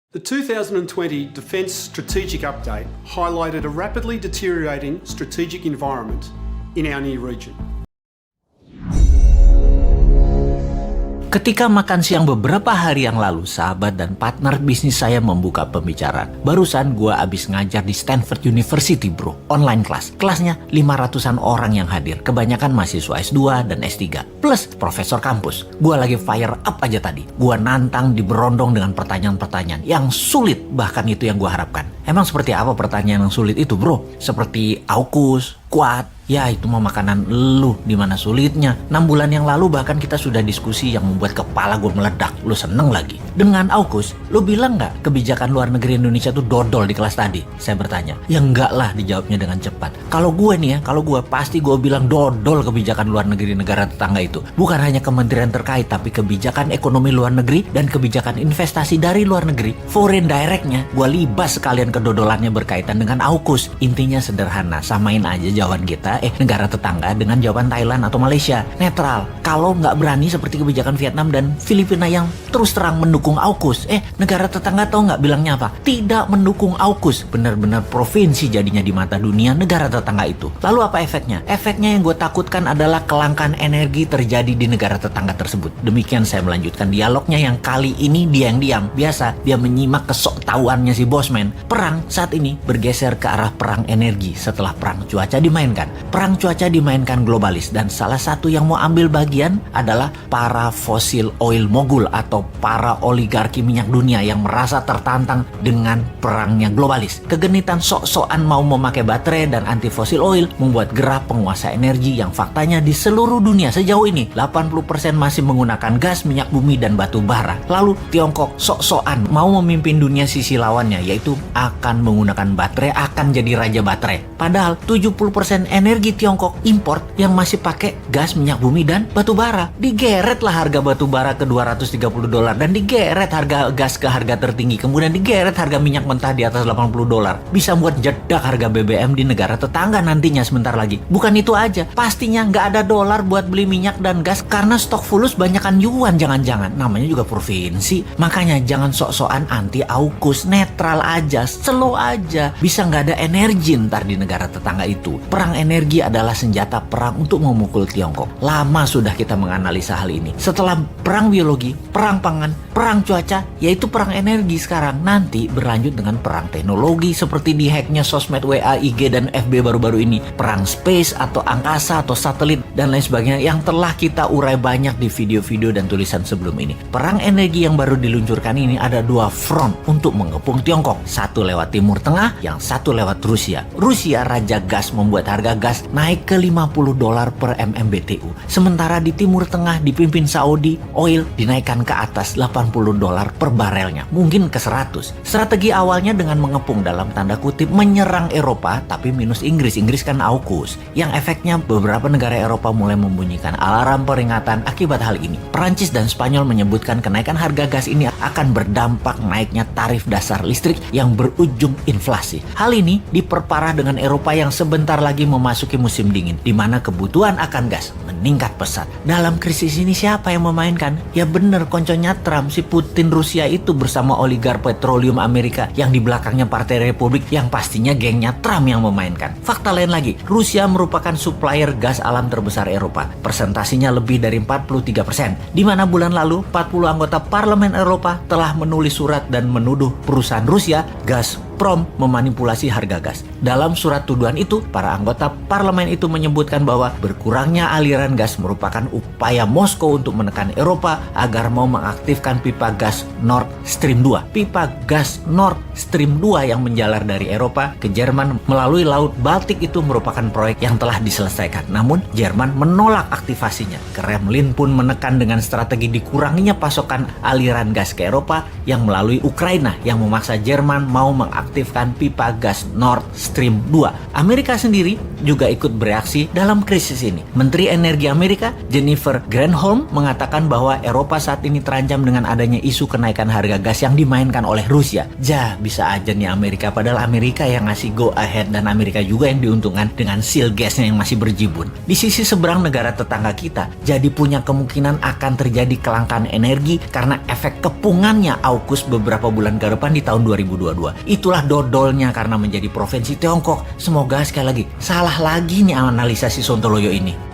The 2020 Defence Strategic Update highlighted a rapidly deteriorating strategic environment in our near region. Ketika makan siang beberapa hari yang lalu, sahabat dan partner bisnis saya membuka pembicaraan. Barusan gua abis ngajar di Stanford University bro, online kelas. Kelasnya 500-an orang yang hadir, kebanyakan mahasiswa S2 dan S3, plus profesor kampus. Gua lagi fire up aja tadi. Gua nantang diberondong dengan pertanyaan-pertanyaan yang sulit, bahkan itu yang gua harapkan. Emang seperti apa pertanyaan yang sulit itu bro? Seperti AUKUS, kuat. Ya itu mah makanan lu, dimana sulitnya. 6 bulan yang lalu bahkan kita sudah diskusi yang membuat kepala gue meledak. Lu seneng lagi. Dengan AUKUS, lu bilang gak kebijakan luar negeri Indonesia tuh dodol di kelas tadi? Saya bertanya. Ya enggak lah, dijawabnya dengan cepat. Kalau gue nih ya, kalau gue pasti gue bilang dodol kebijakan luar negeri negara tetangga itu. Bukan hanya kementerian terkait, tapi kebijakan ekonomi luar negeri dan kebijakan investasi dari luar negeri. Foreign directnya, gue libas sekalian kedodolannya berkaitan dengan AUKUS. Intinya sederhana, samain aja jawaban kita negara tetangga dengan jawaban Thailand atau Malaysia, netral. Kalau nggak berani seperti kebijakan Vietnam dan Filipina yang terus terang mendukung AUKUS, negara tetangga tahu nggak bilangnya apa? Tidak mendukung AUKUS. Benar-benar provinsi jadinya di mata dunia negara tetangga itu. Lalu apa efeknya? Efeknya yang gue takutkan adalah kelangkaan energi terjadi di negara tetangga tersebut. Demikian saya melanjutkan dialognya yang kali ini dia yang diam. Biasa dia menyimak kesoktahuannya si bosman. Perang saat ini bergeser ke arah perang energi setelah perang cuaca dimainkan. Perang cuaca dimainkan globalis dan salah satu yang mau ambil bagian adalah para fossil oil mogul atau para oligarki minyak dunia yang merasa tertantang dengan perangnya globalis. Kegenitan sok-sokan mau memakai baterai dan anti fossil oil membuat gerah penguasa energi yang faktanya di seluruh dunia sejauh ini 80% masih menggunakan gas, minyak bumi, dan batu bara. Lalu Tiongkok sok-sokan mau memimpin dunia sisi lawannya, yaitu akan menggunakan baterai, akan jadi raja baterai. Padahal 70% energi Tiongkok import yang masih pakai gas, minyak bumi, dan batu bara. Digeret lah harga batu bara ke $230 dan digeret harga gas ke harga tertinggi, kemudian digeret harga minyak mentah di atas $80. Bisa buat jedak harga BBM di negara tetangga nantinya sebentar lagi. Bukan itu aja, pastinya nggak ada dolar buat beli minyak dan gas karena stok fulus banyakan yuan jangan-jangan. Namanya juga provinsi. Makanya jangan sok-sokan anti AUKUS, netral aja, slow aja. Bisa nggak ada energi ntar di negara tetangga itu. Perang energi adalah senjata perang untuk memukul Tiongkok. Lama sudah kita menganalisa hal ini. Setelah perang biologi, perang pangan, perang cuaca, yaitu perang energi sekarang. Nanti berlanjut dengan perang teknologi seperti dihacknya sosmed WA, IG, dan FB baru-baru ini. Perang space atau angkasa atau satelit dan lain sebagainya yang telah kita urai banyak di video-video dan tulisan sebelum ini. Perang energi yang baru diluncurkan ini ada 2 front untuk mengepung Tiongkok. Satu lewat Timur Tengah, yang satu lewat Rusia. Rusia raja gas membuat harga gas naik ke $50 per MMBTU. Sementara di Timur Tengah dipimpin Saudi, oil dinaikkan ke atas $80 per barelnya. Mungkin ke 100. Strategi awalnya dengan mengepung dalam tanda kutip menyerang Eropa, tapi minus Inggris. Inggris kan AUKUS. Yang efeknya beberapa negara Eropa mulai membunyikan alarm peringatan akibat hal ini. Perancis dan Spanyol menyebutkan kenaikan harga gas ini akan berdampak naiknya tarif dasar listrik yang berujung inflasi. Hal ini diperparah dengan Eropa yang sebentar lagi memasuki musim dingin, di mana kebutuhan akan gas meningkat pesat. Dalam krisis ini siapa yang memainkan? Ya bener, konconya Trump, si Putin Rusia itu bersama oligark petroleum Amerika yang di belakangnya Partai Republik yang pastinya gengnya Trump yang memainkan. Fakta lain lagi, Rusia merupakan supplier gas alam terbesar Eropa. Persentasinya lebih dari 43%. Di mana bulan lalu 40 anggota Parlemen Eropa telah menulis surat dan menuduh perusahaan Rusia Gazprom memanipulasi harga gas. Dalam surat tuduhan itu, para anggota parlemen itu menyebutkan bahwa berkurangnya aliran gas merupakan upaya Moskow untuk menekan Eropa agar mau mengaktifkan pipa gas Nord Stream 2. Pipa gas Nord Stream 2 yang menjalar dari Eropa ke Jerman melalui Laut Baltik itu merupakan proyek yang telah diselesaikan. Namun, Jerman menolak aktivasinya. Kremlin pun menekan dengan strategi dikuranginya pasokan aliran gas ke Eropa yang melalui Ukraina yang memaksa Jerman mau mengaktifkan mengaktifkan pipa gas Nord Stream 2. Amerika sendiri juga ikut bereaksi dalam krisis ini. Menteri Energi Amerika Jennifer Granholm mengatakan bahwa Eropa saat ini terancam dengan adanya isu kenaikan harga gas yang dimainkan oleh Rusia. Bisa aja nih Amerika, padahal Amerika yang ngasih go ahead dan Amerika juga yang diuntungkan dengan seal gasnya yang masih berjibun. Di sisi seberang negara tetangga kita jadi punya kemungkinan akan terjadi kelangkaan energi karena efek kepungannya AUKUS beberapa bulan ke depan di tahun 2022. Itulah dodolnya karena menjadi provinsi Tiongkok. Semoga sekali lagi salah lagi nih analisa si Sontoloyo ini.